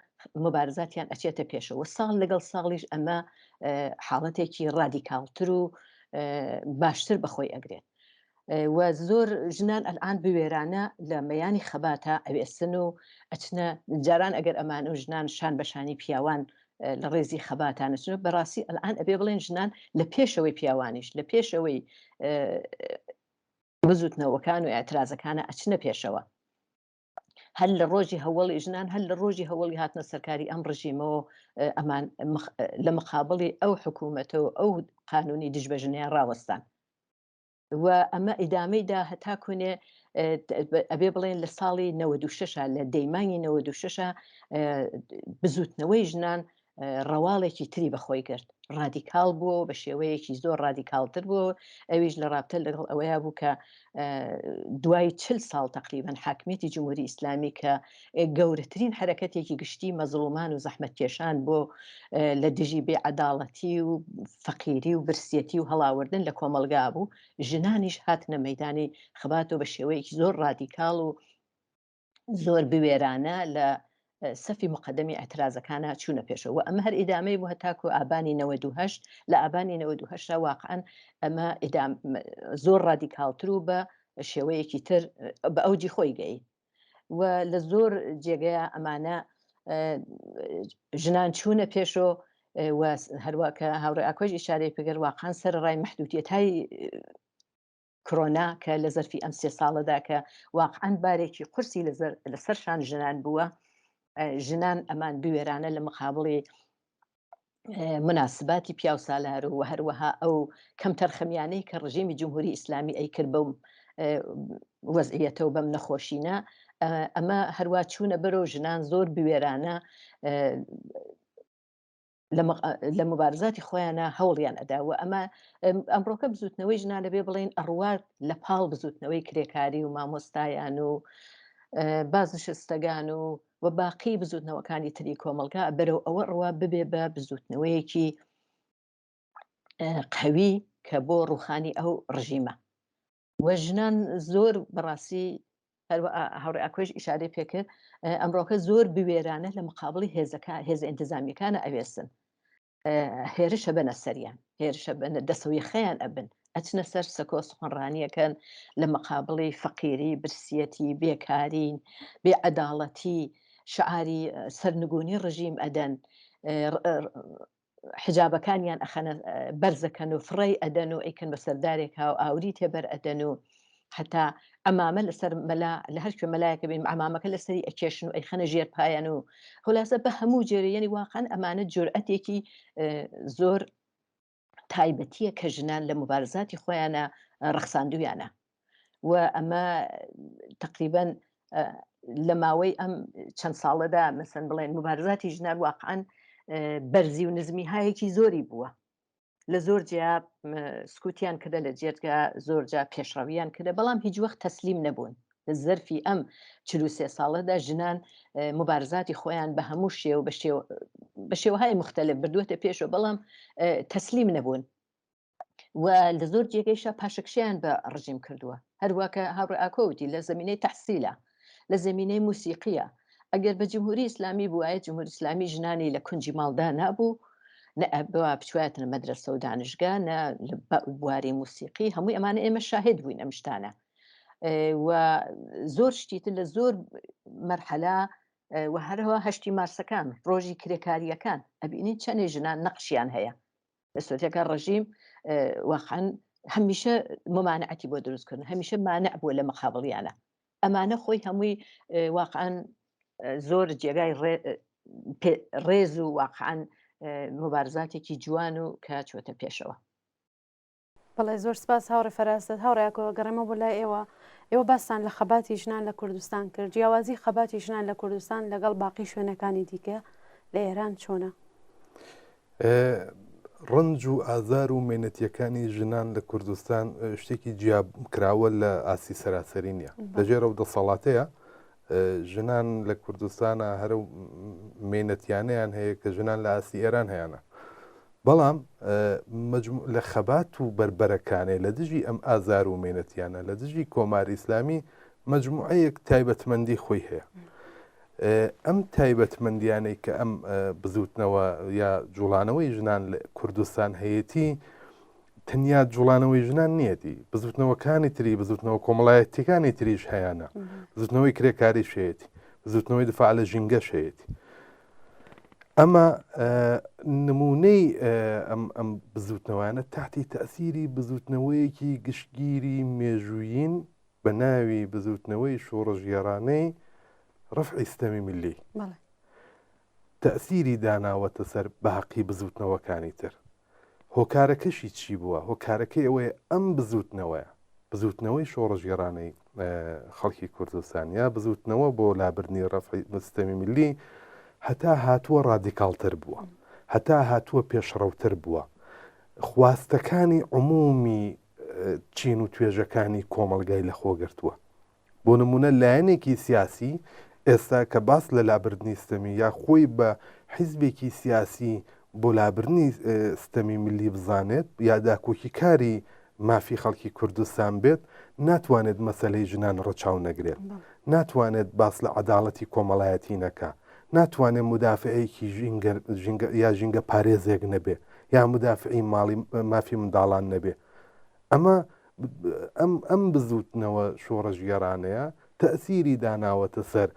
مبارزاتیان ئەچێتە پێشەوە ساڵ لەگەڵ ساڵیش ئەمە حاڵەتێکی ڕادیکاڵتر و باشتر بەخۆی ئەگرێت و زۆر ژنان ئەلعان بوێرانە لە مەیانی خەباتە ئەوێسن و ئەچنە جاران ئەگەر ئەمان و ژنان شان بەشانی پیاوان لە ڕێزی خەباتانەچنە بەڕاستی ئەلعان ئەبێ بڵێن ژنان لە پێشەوەی پیاوانیش لە پێشەوەی بزوتنەوەکان و ئاعترازەکانە ئەچنە پێشەوە هەر لە ڕۆژی هەوڵی ژنان هەر لە ڕۆژی هەوڵی هاتنە سەرکاری ئەم ڕژیمەوە ئەمان لە مقابڵی ئەو حکوومەتەوە ئەو قانونی دژبەژنیان ڕاوەستان و ئەمە ئیدامەیدا هەتا کوێنێ ئەبێ بڵێن لە ساڵی 96 لە دەیمانی 96 بزوتنەوەی ژنان ڕەواڵێکی تری بەخۆی کرد ڕادیکاڵ بووە بە شێوەیەکی زۆر ڕادیکاڵتر بوو ئەویش لە ڕابتە لەگەڵ ئەوەیە بوو کە دوای 40 ساڵ تقریبان حاکمیەتی جمهوری ئیسلامی کە گەورەترین حرەکەتێکی گشتی مەزڵومان و زەحمەتکێشان بۆ لە دژی بێعەداڵەتی و فەقیری و برسیەتی و هەڵاوردن لە کۆمەلگا بوو ژنانیش هاتنە مەیدانی خەباتەوە بە شێوەیەکی زۆر ڕادیکاڵ و زۆر بوێرانە لە سەفی مقدمی ئەترازەکانە چوونە پێشەوە ئەمە هەر ئیدامەی بوو هەتاکو ئابانی 98 لە ئابانی 98 واقعاً ئەمە زۆر ڕادیکاڵتر و بە شێوەیەکی تر بە ئەوجی خۆی گەی و لە زۆر جێگەیە ئەمانە ژنان چوونە پێشۆ و هەروەکە هاوڕێ ئاکۆژ ئیشارەی پێگەر واقعاً سەر ڕای مەحدودیەتای کۆرونا کە لە زەرفی ئەم 3 ساڵەدا کە واقعاً بارێکی قورسی لەسەرشان ژنان بووە ژنان ئەمان بوێرانە لە مقابڵی مناسباتی پیاو سالار و هەروەها ئەو کەم تەرخەمیانەی کە ڕژیمی جمهوری ئیسلامی ئەیکرد بەم وەزعیەتەوە بەم نەخۆشینە ئەمە هەروە چوونە بەرەو ژنان زۆر بوێرانە لە مبارزاتی خۆیانە هەوڵیان ئەداوە ئەمە ئەمڕۆکە بزوتنەوەی ژنان لەبێ بڵێن ئەڕوات لە پاڵ بزوتنەوەی کرێکاری و مامۆستایان و بازنشستەکان و باقی بزوتنەوەکانی تری کۆمەلگا بەرەو ئەوە ڕوا ببێ بە بزوتنەوەیەکی قەوی کە بۆ ڕوخانی ئەو ڕژیمە و ژنان زۆر بەڕاستی هەوڕێ ئاکۆژ ئیشارەی پێکرد ئەمڕۆکە زۆر بوێرانە لە مقابڵی هێزە ئینتیزامیەکانە ئەوێسن هێرشە بنە سەریان هێرشە بنە دەسەوی خەیان ئەبن ئەچنە سەر سەکۆ سخۆنڕانیەکەن لە مەقابڵی فەقیری، برسیەتی، بێکارین، بێعەداڵەتی، شعاری سەرنگونی ڕژیم ئەدەن، حجابەکانیان ئەخەنە بەرزەکەن و فڕی ئەدەن و ئەیکەن بە سەردارێک و ئاوری تێبەر ئەدەن و حتا ئەمامە لەسەر مەلا لە هەرکوێ مەلایەکە بین ئەمامەکە لەسەری ئەکێشن و ئەیخەنە ژێر پایان و خلاصە بە هەموو جێرەیەنی واقعەن ئەمانە جورئەتێکی زۆر تایبەتیە کە ژنان لە مبارزاتی خۆیانە ڕەخساندویانە و ئەمە تقریبەن لە ماوەی ئەم چەند ساڵەدا مەسەن بڵێن مبارزاتی ژنان واقعەن بەرزی و نزمی هایەکی زۆری بووە لە زۆر جیا سکوتیان کردە لە جێرگا زۆرجا پێشڕەویان کردە بەڵام هیچ وەخت تەسلیم نەبوون لە زەرفی ئەم 43 ساڵەدا ژنان مبارزاتی خۆیان بە هەموو شێو بە شێوەهای مختلف بردووەتە پێشەوە بەڵام تەسلیم نەبوون و لە زۆر جێگەیشە پاشەکشیان بە ڕژیم کردووە هەروواکە هاوڕێ ئاکۆوتی لە زمینەی تەحسیلە لە زمینەی موسیقیە ئەگەر بە جمهوری ئیسلامی بووایە جمهوری ئیسلامی ژنانی لە کونجی ماڵدا نابوو بەوا بچوایەتە مەدرسە و دانشگا نە بواری موسیقی هەمووی ئەمانە ئێمە شاهد بووین ئەم شتانە و زۆر شتیتر لە زۆر مەرحەلا و هەرەوە هەشتی مارسەکان ڕۆژی کرێکاریەکان ئەبینین چەندێ ژنان نەقشیان هەیە لە سوۆتەکە ڕژیم واقعاً هەمیشە ممانعەتی بۆ دروستکردن هەمیشە مانع بووە لە مەقابڵیانە ئەمانە خۆی هەمووی واقعاً زۆر جێگای ڕێز و واقعاً مبارزاتێکی جوان و کە چۆتە پێشەوە بەڵێ زۆر سپاس هاوڕێ فەراست هاوڕێکۆ گەڕێمە بۆ لای ئێوە باستان لە خەباتی ژنان لە کوردستان کرد جیاوازی خەباتی ژنان لە کوردستان لەگەڵ باقی شوێنەکانی دیکە لە ئێران چۆنە ڕنج و ئازار و مێنەتیەکانی ژنان لە کوردستان شتێکی جیابکراوە لە ئاسی سەراسەری نییە لەژێرە و دەسەڵاتەیە ژنان لە کوردستانە هەرە مێنەتیانەیان هەیە کە ژنان لە ئاسی ئێران هەیەە بەڵام لە خەبات و بربەرەکانێ لە دژی ئەم ئازار و مێنەتیانە لە دژی کۆماری ئیسلامی مەجموعەیەک تایبەتمەندی خۆی هەیە ئەم تایبەتمەندیانەی کە ئەم بزوتنەوە یا جوڵانەوەی ژنان لە کوردستان هەیەی تەنیا جوڵانەوەی ژنان نیەتی بزوتنەوەکانی تری بزوتنەوە کۆمەڵایەتیەکانی تریش هەیەە بزوتنەوەی کرێکاری شێتی بزوتنەوەی دفاع لە ژینگە شێتی ئەمە نمونەی ئەم بزوتنەوەیانە تاتی تەسیری بزوتنەوەیەکی گشتگیری مێژوویین بە ناوی بزوتنەوەی شۆڕژگێڕانەی ڕفعی سیستەمی میلی تەسیری داناوەتە سەر باقی بزوتنەوەکانی تر هۆکارەکەشی چی بووە هۆکارەکەی ئەوەیە ئەم بزوتنەوەیە بزوتنەوەی شۆڕژگێڕانەی خەڵکی کوردستان یا بزوتنەوە بۆ لابردنی ڕفعی سیستەمی میلی هەتا هاتووە ڕادیکاڵتر بووە هەتا هاتووە پێشڕەوتر بووە خواستەکانی عمومی چین و توێژەکانی کۆمەلگای لە خۆگرتووە بۆ نمونە لایەنێکی سیاسی ئێستا کە باس لە لابردنی سیستەمی یا خۆی بە حیزبێکی سیاسی بۆ لابردنی سیستەمی ملی بزانێت یا داکۆکی کاری مافی خەڵکی کوردستان بێت ناتوانێت مەسەلەی ژنان ڕەچاو نەگرێت ناتوانێت باس لە عەداڵەتی کۆمەڵایەتی نەکا ناتوانێت مدافعەیەکی یا ژینگە پارێزێک نەبێ یا مدافعی ماڵی مافی منداڵان نەبێ ئەمە ئەم بزوتنەوە شۆڕەژگێڕانەیە تەسیری داناوەتە سەر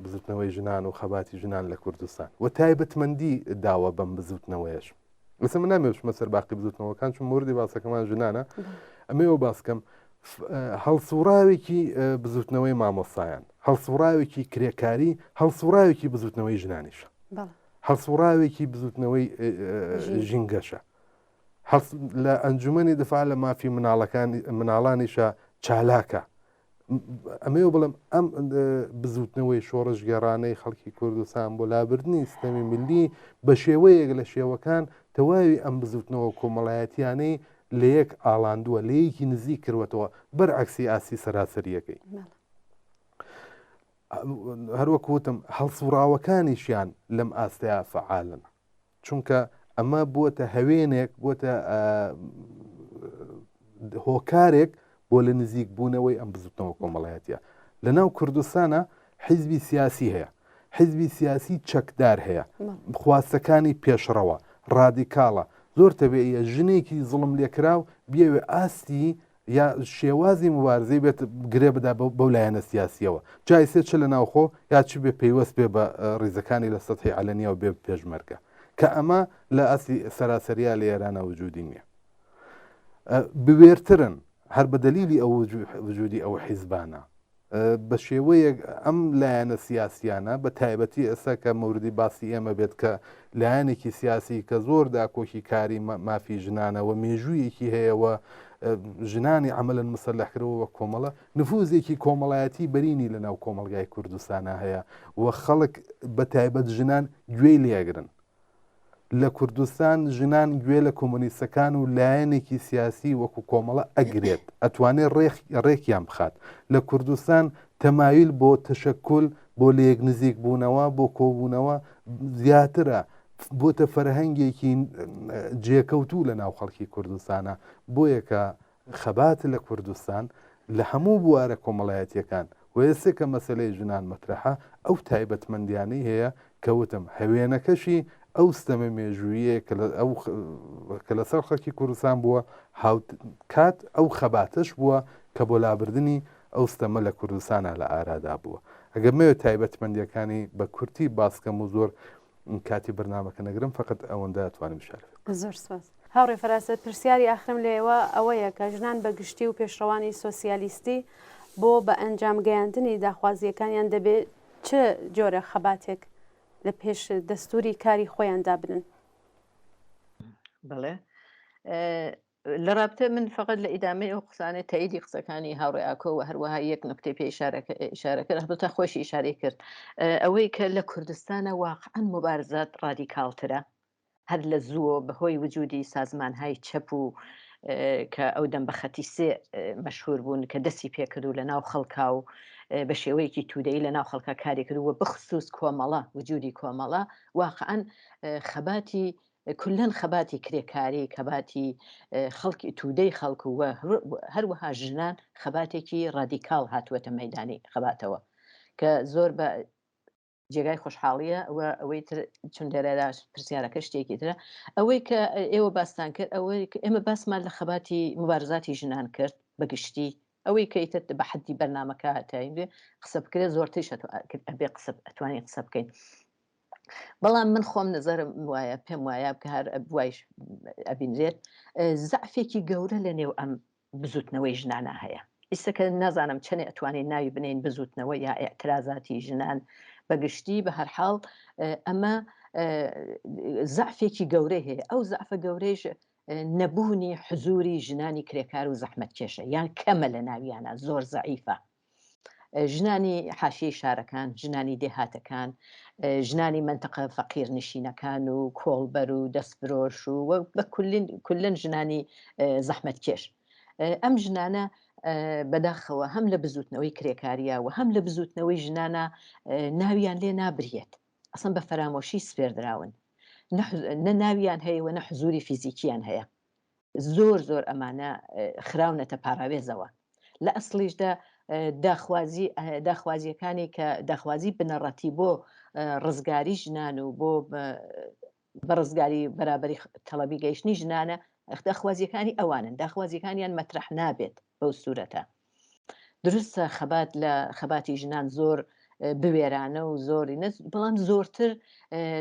بزوتنەوەی ژنان و خەباتی ژنان لە کوردستان و تایبەتمەندی داوە بەم بزوتنەوەیش مثل من نامێشمە سەر باقی بزوتنەوەکان چون موردی باسەکەمان ژنانە ئەمەوە باسکەم هەڵسوڕاوێکی بزوتنەوەی مامۆستایان هەڵسوڕاوێکی کرێکاری هەڵسوڕاوێکی بزوتنەوەی ژنانیشە هەڵسوڕاوێکی بزوتنەوەی ژینگەشە لە ئەنجومەنی دفاع لە مافی مناڵانیشە چالاکە ئەمەوە بڵم ئەم بزوتنەوەی شۆڕژگێڕانەی خەڵکی کوردستان بۆ لابردنی سیستەمی میلی بە شێوەیەک لە شێوەکان تەواوی ئەم بزوتنەوە کۆمەڵایەتیانەی لە یەک ئاڵاندووە لە یەکی نزیک کردوەتەوە بەرعەکسی ئاسی سەراسەریەکەی هەروەکوتم هەڵسوڕاوەکانیشیان لەم ئاستەیە فعالن چونکە ئەمە بووەتە هەوێنێک بووەتە هۆکارێک بۆ لە نزیک بوونەوەی ئەم بزوتنەوە کۆمەڵایەتیە لە ناو کوردستانە حیزبی سیاسی هەیە حیزبی سیاسی چەکدار هەیە خواستەکانی پێشڕەوە ڕادیکاڵە زۆر تەبێیە ژنێکی زڵم لێکراو بێوێ ئاستی یا شێوازی مبارزەی بێت گرێ بدا بەو لایەنە سیاسیەوە جای سێ چ لە ناوخۆ یا چ بێ پێیوەست بێ بە ڕیزەکانی لە سەدحی عەلەنیەوە بێ پێشمەرگە کە ئەمە لە ئاسی سەراسەریە لە ئێرانە وجودی نییە بوێرترن هەر بە دەلیلی ئەو وجودی ئەو حیزبانە بە شێوەیەک ئەم لایەنە سیاسیانە بە تایبەتی ئێستا کە موردی باسی ئێمە بێت کە لایەنێکی سیاسی کە زۆر داکۆکی کاری مافی ژنانەوە مێژوویەکی هەیەەوە ژنانی عملن مسلحکردەوە وە کۆمەڵە نفوزێکی کۆمەڵایەتی بەرینی لە ناو کۆمەلگای کوردستانە هەیە و خەڵک بە تایبەت ژنان گوێی لێگرن لە کوردستان ژنان گوێ لە کۆمۆنیستەکان و لایەنێکی سیاسی وەکو کۆمەڵە ئەگرێت ئەتوانێت ڕێکیان بخات لە کوردستان تەمایل بۆ تەشەکل بۆ لە یەک نزیک بوونەوە بۆ کۆبوونەوە زیاترە بۆتە فەرهەنگێکی جێکەوتوو لە ناو خەڵکی کوردستانە بۆیە کە خەبات لە کوردستان لە هەموو بوارە کۆمەڵایەتیەکان وێسێ کە مەسلەی ژنان مەترەحە ئەو تایبەتمەندیانەی هەیە کەوتم هەوێنەکەشی ئەو ستەمە مێژوویە کە لەسەر خەڵکی کوردستان بووە کات ئەو خەباتش بووە کە بۆ لابردننی ئەو ستەمە لە کوردستانە لە ئارادا بووە ئەگەر مەوێت تایبەتمەندیەکانی بە کورتی باسکەم و زۆر کاتی بەرنامەکە نەگرم فقط ئەوەندە ئەتوانم شارف زۆر سپاس هاوڕێ فەراسەت پرسیاری ئاخرم لێەوە ئەوەیە کە ژنان بە گشتی و پێشڕەوانی سۆسیالیستی بۆ بە ئەنجام گەیاندنی داخوازیەکانیان دەبێت چ جۆرە خەباتێک لە پێش دەستوری کاری خۆیان دابنن بڵێ لە رابطە من فقط لە ئیدامەی ئەو قسانێت تاییدی قسەکانی هاوڕێ ئاکۆ و هەروەها یەک نکتێ پێ ئیشارەکە هەبتە خۆشی ئیشارەی کرد ئەوەی کە لە کوردستانە واقعەن مبارزات ڕادیکاڵترە هەر لە زووە بەهۆی وجودی سازمانهای چەپ و کە ئەو دەم بە خەتی سێ مەشهور بوون کە دەستی پێکرد و لە ناو خەڵکا و بە شێوەیەکی تودەی لە ناو خەڵکە کاری کردووە بخصوص کۆمەڵە وجودی کۆمەڵە واقعەن خەباتی کلەن خەباتی کرێکاری خەباتی خەڵکی تودەی خەڵکو و هەروەها ژنان خەباتێکی ڕادیکاڵ هاتووەتە مەیدانی خەباتەوە کە زۆر بە جێگای خۆشحاڵیە ئەوەی چون دەرەدا پرسیارەکە شتێکی ترە ئەوەی کە ئێوە باستان کرد ئەوەی ئێمە باسمان لە خەباتی مبارزاتی ژنان کرد بەگشتی ئەوەی کەیتر بە حەدی بەرنامەکە هاتایێ قسە بکرێت زۆرتر ئەبێ ئەتوانین قسە بکەین بەڵام من خۆم نظرم وایە پێم وایە کە هەر وایش ئەبینرێت زعفێکی گەورە لە نێو ئەم بزوتنەوەی ژنانە هەیە ئیسەکە نازانم چنێ ئەتوانین ناوی بنین بزوتنەوە یا ئێعترازاتی ژنان بەگشتی بە هەرحاڵ ئەمە زعفێکی گەورەی هەیە ئەو زعفە گەورەیش نەبوونی حزوری ژنانی کرێکار و زەحمەتکێشە یان کەمە لە ناویانە زۆر زەعیفە ژنانی حاشیەی شارەکان ژنانی دێهاتەکان ژنانی منتەقە فەقیر نشینەکان و کۆڵبەر و دەستفرۆش و بە کولن ژنانی زەحمەتکێش ئەم ژنانە بەداخەوە هەم لە بزوتنەوەی کرێکاریە و هەم لە بزوتنەوەی ژنانە ناویان لێ نابرێت ئەسڵ بە فەرامۆشی سپێردراون نە ناویان هەیە و نە حزوری فیزیکیان هەیە زۆر زۆر ئەمانە خراونەتە پاراوێزەوە لە ئەسڵیشدا داخوازیەکانی کە داخوازی بنەڕەتی بۆ ڕزگاری ژنان و بۆ بە ڕزگاری بەرابری تەڵەبی گەیشتنی ژنانە داخوازیەکانی ئەوانن داخوازیەکانیان مەترەح نابێت بەو سوورەتە دروستە خەبات لە خەباتی ژنان زۆر بوێرانە و زۆری نە بەڵام زۆرتر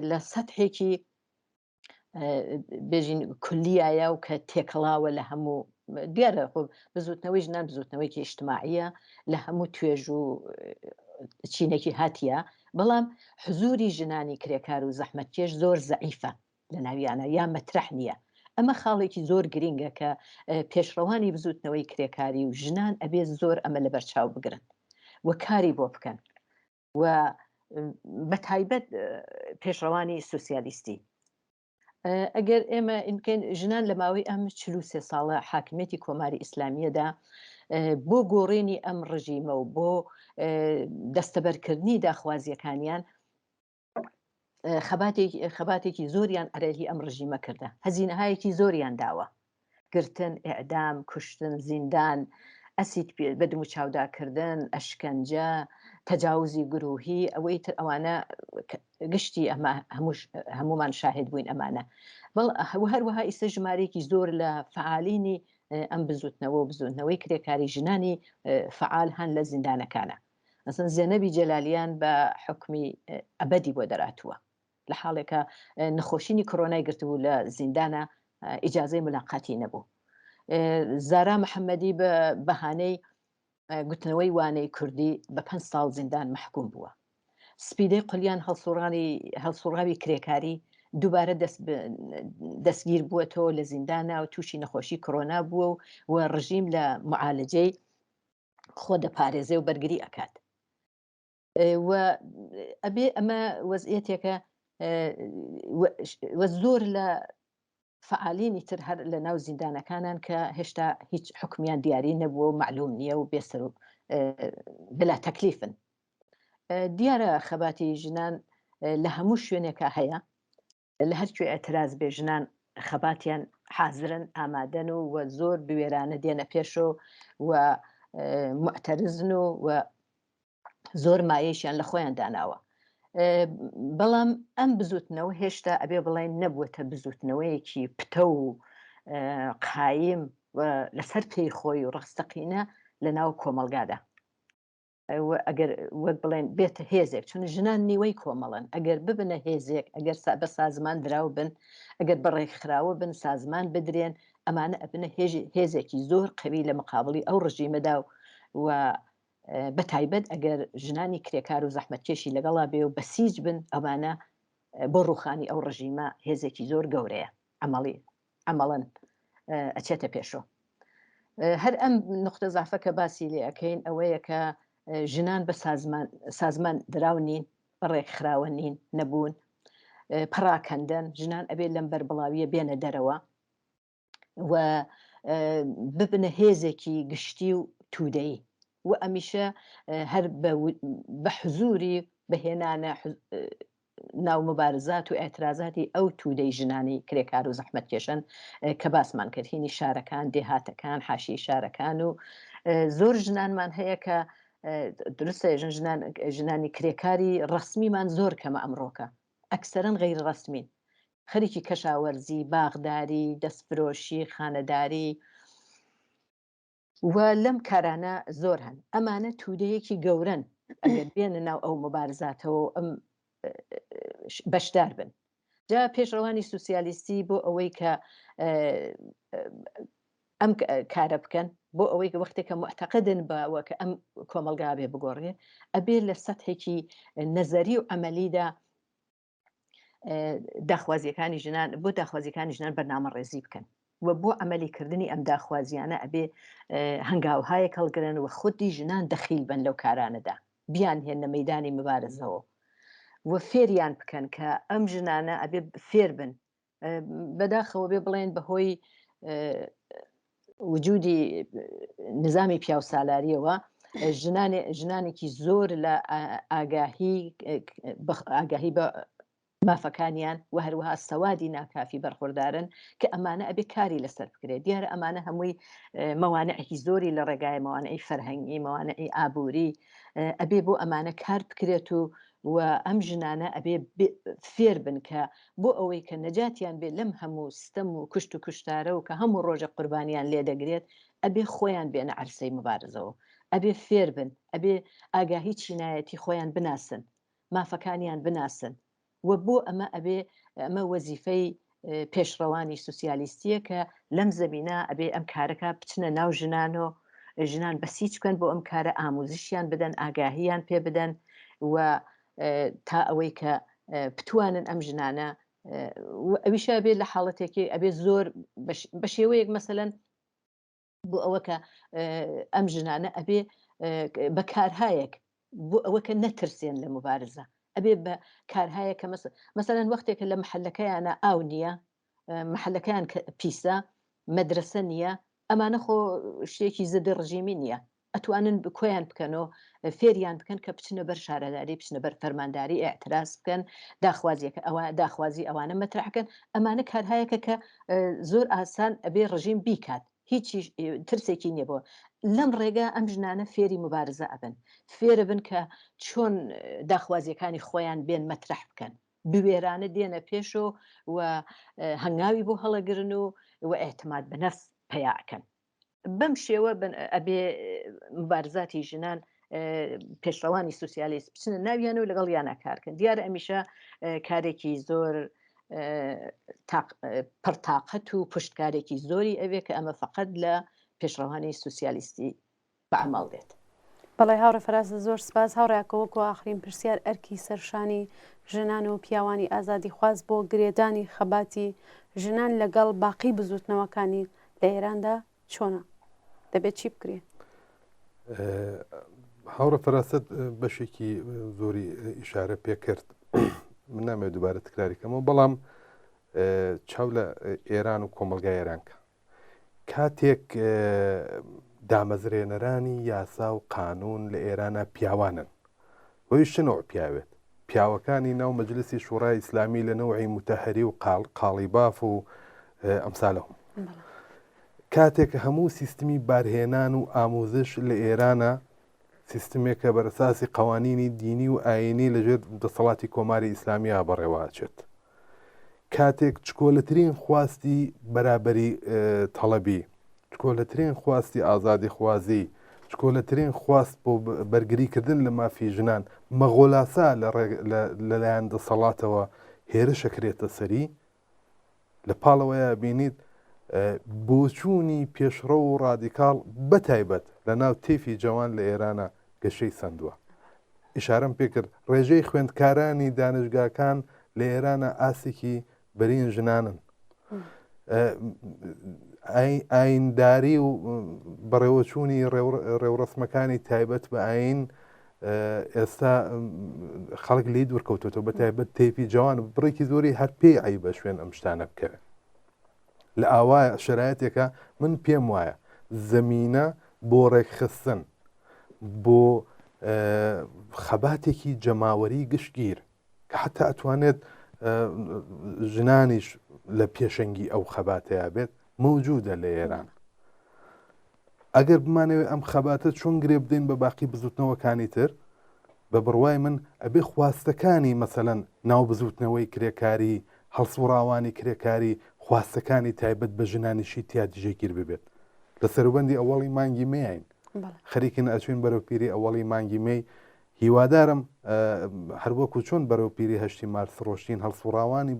لە سەدحێکی بێژین کولیایە و کە تێکەڵاوە لە هەموو دیارە خۆ بزوتنەوەی ژنان بزوتنەوەیکی ئیجتماعیە لە هەموو توێژ و چینێکی هاتیە بەڵام حزوری ژنانی کرێکار و زەحمەتکێش زۆر زەعیفە لە ناویانە یا مەترەح نییە ئەمە خاڵێکی زۆر گرینگە کە پێشڕەوانی بزوتنەوەی کرێکاری و ژنان ئەبێ زۆر ئەمە لە بەرچاو بگرن و کاری بۆ بکەن و بە تایبەت پێشڕەوانی سوسیالیستی ئەگەر ئێمە ئینکەین ژنان لە ماوەی ئەم 43 ساڵە حاکمیەتی کۆماری ئیسلامیەدا بۆ گۆڕێنی ئەم ڕژیمە و بۆ دەستەبەرکردنی داخوازیەکانیان خەباتێکی زۆریان ئەرێلی ئەم ڕژیمە کردە هەزینەهایەکی زۆریان داوە گرتن ئێعدام کوشتن زیندان ئەسید بەدم و چاوداکردن ئەشکەنجە تەجاوزی گروهی ئەوەی تر ئەوانە گشتی ئەمە هەمومان شاهد بووین ئەمانە بەڵ هەروەها ئیسە ژمارەیەکی زۆر لە فعالینی ئەم بزوتنەوە و بزوتنەوەی کرێکاری ژنانی فعال هەن لە زیندانەکانە ئەسن زێنەبی جەلالیان بە حکمی ئەبەدی بۆ دەراتووە لە حاڵێکە نەخۆشینی کۆرۆنای گرتبوو لە زیندانە ئیجازەی ملاقاتی نەبوو زارا محەممەدی بە بەهانەی گوتنەوەی وانەی کوردی بە 5 ساڵ زیندان محکوم بووە سپیدەی قلیان هەڵسوڕاوی کرێکاری دووبارە دەستگیر بووەتەوە لە زیندانە و تووشی نەخۆشی کۆرۆنا بووە و ڕژیم لە معالجەی خۆ دەپارێزێ و بەرگری ئەکات ئەبێ ئەمە وەزعەتێکە زۆر لە فعالینی تر هەر لە ناو زیندانەکانان کە هێشتا هیچ حکمیان دیاری نەبووە و معلوم نییە و بێسەر و بلا تەکلیفن دیارە خەباتی ژنان لە هەموو شوێنێکە هەیە لە هەرکوێ ئەتراز بێ ژنان خەباتیان حازرن ئامادەن و زۆر بوێرانە دێنە پێشۆ و معتەرزن و زۆر مایەشیان لە خۆیان داناوە بەڵام ئەم بزوتنەوە هێشتا ئەبێ بڵێن نەبووەتە بزوتنەوەیەکی پتە و قایم لەسەر پێی خۆی و ڕاستەقینە لە ناو کۆمەلگادا ئەگەر وەک بڵێن بێتە هێزێک چون ژنان نیوەی کۆمەڵن ئەگەر ببنە هێزێک ئەگەر بە سازمان دراو بن ئەگەر بەڕێکخراوە بن سازمان بدرێن ئەمانە ئەبنە هێزێکی زۆر قوی لە مقابلی ئەو ڕژیمەدا و بە تایبەت ئەگەر ژنانی کرێکار و زەحمەتکێشی لەگەڵا بێ و بەسیج بن ئەمانە بۆ ڕوخانی ئەو ڕژیمە هێزێکی زۆر گەورەیە ئەمەڵەن ئەچێتە پێشۆ هەر ئەم نقطە زافە کە باسی لێ ئەەکەین ئەوەیە کە ژنان بە سازمان دراو نین بەڕێکخراوە نین نەبوون پڕاکەندەن ژنان ئەبێت لەم بەربڵاویە بێنە دەرەوە و ببنە هێزێکی گشتی و تودەیی و ئەمیشە هەر بە حزوری بەهێنانە ناو مبارزات و ئێترازاتی ئەو تودەی ژنانی کرێکار و زەحمەتکێشن کە باسمان کرد هینی شارەکان دێهاتەکان حاشی شارەکان و زۆر ژنانمان هەیە کە درستە ژنانی کرێکاری ڕسمیمان زۆر کەمە ئەمڕۆکە ئەکسەرەن غەیر ڕسمین خەریکی کەشاوەرزی باغداری دەستفرۆشی خانەداری و لەم کارانە زۆر هەن ئەمانە تودەیەکی گەورن ئەگەر بێنە ناو ئەو مبارزاتەوە ئەم بەشدار بن جا پێشڕەوانی سوسیالیستی بۆ ئەوەی کە ئەم کارە بکەن بۆ ئەوەی کە وەختێکە معتەقدن بەوە کە ئەم کۆمەلگا بێ بگۆڕێ ئەبێ لە سەتحێکی نەزەری و ئەمەلیدا داخوازیەکانی ژنان بۆ داخوازیەکانی ژنان بەرنامە ڕێزی بکەن و بۆ ئەمەلیکردنی ئەم داخوازیانە ئەبێ هەنگاوهایە هەڵگرن و خودی ژنان دەخیل بن لەو کارانەدا بیان هێنە مەیدانی مبارزەوە و فێریان بکەن کە ئەم ژنانە ئەبێ فێر بن بەداخەوە بێ بڵێن بەهۆی وجودی نظامی پیاو سالاریەوە ژنانێکی زۆر لە ئاگاهی بە مافەکانیان و هەروەها سەوادی ناکافی بەرخوردارن کە ئەمانە ئەبێ کاری لەسەر بکرێت دیارە ئەمانە هەمووی مەوانەی زۆری لە ڕێگای مەوانەی فەرهەنگی مەوانەی ئابووری ئەبێ بۆ ئەمانە کار بکرێت و ئەم ژنانە ئەبێ فێر بن کە بۆ ئەوەی کە نەجاتیان بێت لەم هەموو ستەم و کوشت و کوشتارە و کە هەموو ڕۆژە قوربانیان لێ دەگرێت ئەبێ خۆیان بێنە عەرسەی مبارزەوە ئەبێ فێر بن ئەبێ ئاگاهی چینایەتی خۆیان بناسن مافەکانیان بناسن و بۆ ئەمە ئەبێ ئەمە وەزیفەی پێشڕەوانی سوسیالیستیە کە لەم زەمینە ئەبێ ئەم کارەکە بچنە ناو ژنان و ژنان بەسیج بکەن بۆ ئەم کارە ئاموزشیان بدەن ئاگاهیان پێ بدەن و تا ئەوەی کە بتوانن ئەم ژنانە ئەویشە بێت لە حاڵەتێکی ئەبێ زۆر بە شێوەیەک مەسەلەن بۆ ئەوە کە ئەم ژنانە ئەبێ بە کارهایەک بۆ ئەوە کە نەترسێن لە مبارزە ئەبێ بە کارهایە کە مەسەلەن وەختێکە لە محەلەکەیانە ئاو نییە محەلەکەیان پیسە مەدرسە نییە ئەمانە خۆ شتێکی زەدە ڕژیمی نییە ئەتوانن کۆیان بکەنەوە فێریان بکەن کە بچنە بەر شارەداری بچنە بەر فەرمانداری ئێعتراز بکەن داخوازیەکە ئەوە داخوازی ئەوانە مەترحکەن ئەمانە کارهایەکە کە زۆر ئاسان ئەبێ ڕژیم بیکات هیچی ترسێکی نییە بۆ لەم ڕێگا ئەم ژنانە فێری مبارزە ئەبن، فێرە بن کە چۆن داخوازیەکانی خۆیان بێن مەترەح بکەن، بوێرانە دێنە پێشۆ و هەنگاوی بۆ هەڵەگرن و ئێعتماد بە نەفس پەیاکەن. بەم شێوە ئەبێ مبارزاتی ژنان پێشڕەوانی سوسیالیست بچنە ناویانە و لەگەڵ یانە کارکن. دیارە ئەمیشە کارێکی زۆر پڕتاقەت و پشتکارێکی زۆری ئەوێ کە ئەمە فقط لە پێشڕەوانی سوسیالیستی بەعماڵ دێت. بەڵێ هاوڕێ فەرازە زۆر سپاس. هاوڕێکەوەکو ئاخرین پرسیار ئەرکی سەرشانی ژنان و پیاوانی ئازادی خواست بۆ گرێدانی خەباتی ژنان لەگەڵ باقی بزوتنەوەکانی لە ئێراندا چۆنە؟ دەبێت چی بکرێ؟ هاوڕە فەراست بەشێکی زۆری ئیشارە پێ کرد. من نامێت دووبارە تکراریکەمەوە، بەڵام چاو لە ئێران و کۆمەلگای ئێرانکە کاتێک دامەزرێنەرانی یاسا و قانون لە ئێرانە پیاوانن، وەی شنەوە پیاوێت پیاوەکانی ناو مەجلسی شوڕای ئیسلامی لە نەوعی متەهەری و قاڵیباف و ئەمسالەهم. کاتێک هەموو سیستمی بارهێنان و ئامۆزش لە ئێرانە سیستمێکە بەرەساسی قوانینی دینی و ئاینی لەژێر دەسەڵاتی کۆماری ئیسلامیە بەڕێوەچێت، کاتێک چکۆلەترین خواستی بەرابەری تەڵەبی، چکۆلەترین خواستی ئازادی خوازی، چکۆلەترین خواست بۆ بەرگریکردن لە مافی ژنان مەغۆلاسا لەلایەن دەسەڵاتەوە هێرشەکرێتە سەری، لە پاڵەوەیە بینیت بۆچوونی پێشڕە و ڕادیکاڵ بەتایبەت لە ناو تێفی جوان لە ئێرانە گەشەی سندووە. ئیشارەم پێکرد ڕێژەی خوێندکارانی دانشگاکان لە ئێرانە ئاسێکی بەرین ژنانن. ئاینداری و بەڕێوەچوونی ڕێوڕسمەکانی تایبەت بە ئاین ئێستا خەڵک لی دوورکەوتێتەوە، بە تایبەت تێپی جوان بڕێکی زۆری هەر پێی عی بە شوێن ئەم شتانە بکەوێت. لە ئاوایە شرایەتێکە من پێم وایە زەمینە بۆ ڕێکخستن بۆ خەباتێکی جەماوەری گشتگیر کە حتا ئەتوانێت ژنانیش لە پێشەنگی ئەو خەباتەیە بێت موجودە لە ئێران. ئەگەر بمانەوێت ئەم خەباتە چۆن گرێ بدەین بە باقی بزوتنەوەکانی تر، بە بڕوای من ئەبێ خواستەکانی مەسەلەن ناو بزوتنەوەی کرێکاری، هەڵسوڕاوانی کرێکاری، خواستەکانی تایبەت بە ژنانیشی تیا دژێگیر ببێت. لە سەروبەندی ئەوەڵی مانگی مێین خەریکن ئەچوین بەرەوپیری ئەوەڵی مانگی مێی. هیوادارم هەروەکو چۆن بەرەوپیری هەشتی مارس ڕۆشتین هەڵسوڕاوانی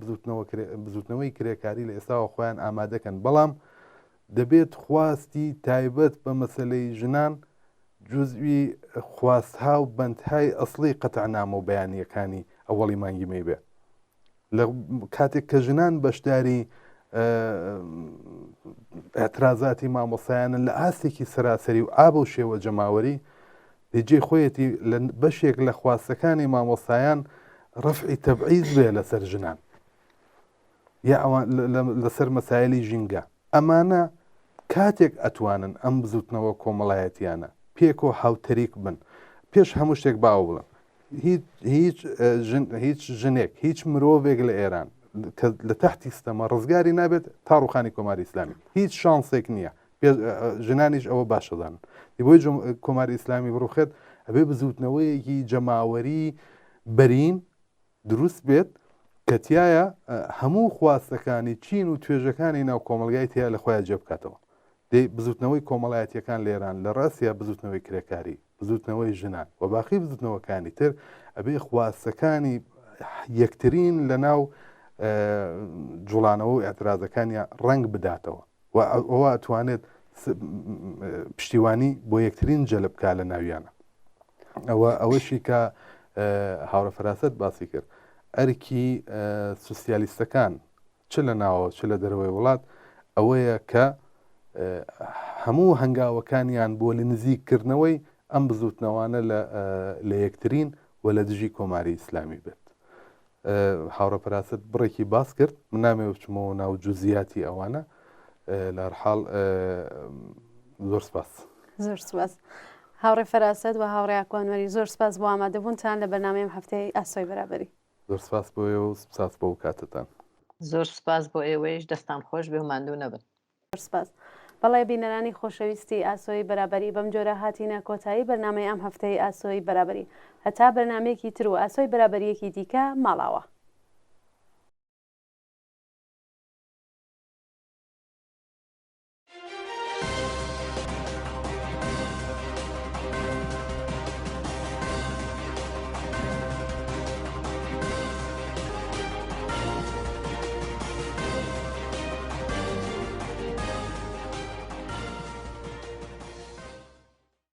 بزوتنەوەی کرێکاری لە ئێستاوە خۆیان ئامادەکەن، بەڵام دەبێت خواستی تایبەت بە مەسلەی ژنان جزوی خواستها و بەندهای ئەسڵی قەتعنامە و بەیانیەکانی ئەوەڵی مانگی مێی بێ. لە کاتێک کە ژنان بەشداری ئەترازاتی مامۆسایانن لە ئاستێکی سەراسەری و ئابە و شێوە جەماوەری، لێجێ خۆیەتی لە بەشێک لە خواستەکانی مامۆسایان ڕەفعی تەبعیز بێ لەسەر ژنان یا لەسەر مەسایلی ژینگە. ئەمانە کاتێک ئەتوانن ئەم بزوتنەوە کۆمەڵایەتیانە پێکۆ هاوتەریک بن، پێش هەموو شتێک باو بڵم هیچ ژنێک هیچ مرۆڤێک لە ئێران کە لە تەحتی ستەمە ڕزگاری نابێت تا ڕوخانی کۆماری ئیسلامی هیچ شانسێک نییە، ژنانیش ئەوە باشەدان. بۆی کۆماری ئیسلامی بڕوخێت ئەبێ بزوتنەوەیەکی جەماوەری بەرین دروست بێت کە تایە هەموو خواستەکانی چین و توێژەکانی ناو کۆمەلگای تیا لە خۆیان جێ بکاتەوە. دەی بزوتنەوەی کۆمەڵایەتیەکان لە ئێران لە ڕاستیا بزوتنەوەی کرێکاری، بزوتنەوەی ژنان و باقی بزوتنەوەکانی تر ئەبێ خواستەکانی یەکترین لە ناو جوڵانەوە و ئاعترازەکانیان ڕنگ بداتەوە و ئەوە ئەتوانێت پشتیوانی بۆ یەکترین جەلبکا لە ناویانە. ئەوەشی کە هاوڕە فەراست باسی کرد ئەرکی سوسیالیستەکان چ لە ناوە چ لە دەرەوەی وڵات ئەوەیە کە هەموو هەنگاوەکانیان بۆ لە نزیککردنەوەی ئەم بزوتنەوانە لە یەکترین و لە دژی کۆماری ئیسلامی بێت. هاوڕە فەراست بڕێکی باس کرد، من نامێ بچمەوە ناو جوزیاتی ئەوانە. لە هەرحاڵ زۆر سپاس. زۆر سپاس هاوڕێ فەراست و هاوڕێ ئاکوانوەری، زۆر سپاس بۆ ئامادەبوونتان لە بەرنامەی هەفتەی ئاسۆی بەرابەری. زۆر سپاس بۆ ئێوە و سپاس بۆ کاتتان. زۆر سپاس بۆ ئێوەیش، دەستان خۆش بێ و ماندوو نەبن. زۆر سپاس. بەڵێ بینەرانی خۆشەویستی ئاسۆی بەرابەری بەم جۆرە هاتینە کۆتایی بەرنامەی ئەم هەفتەی ئاسۆی بەرابەری هەتا بەرنمەیەکی تر و ئاسۆی بەرابەریەکی دیکە ماڵاوە.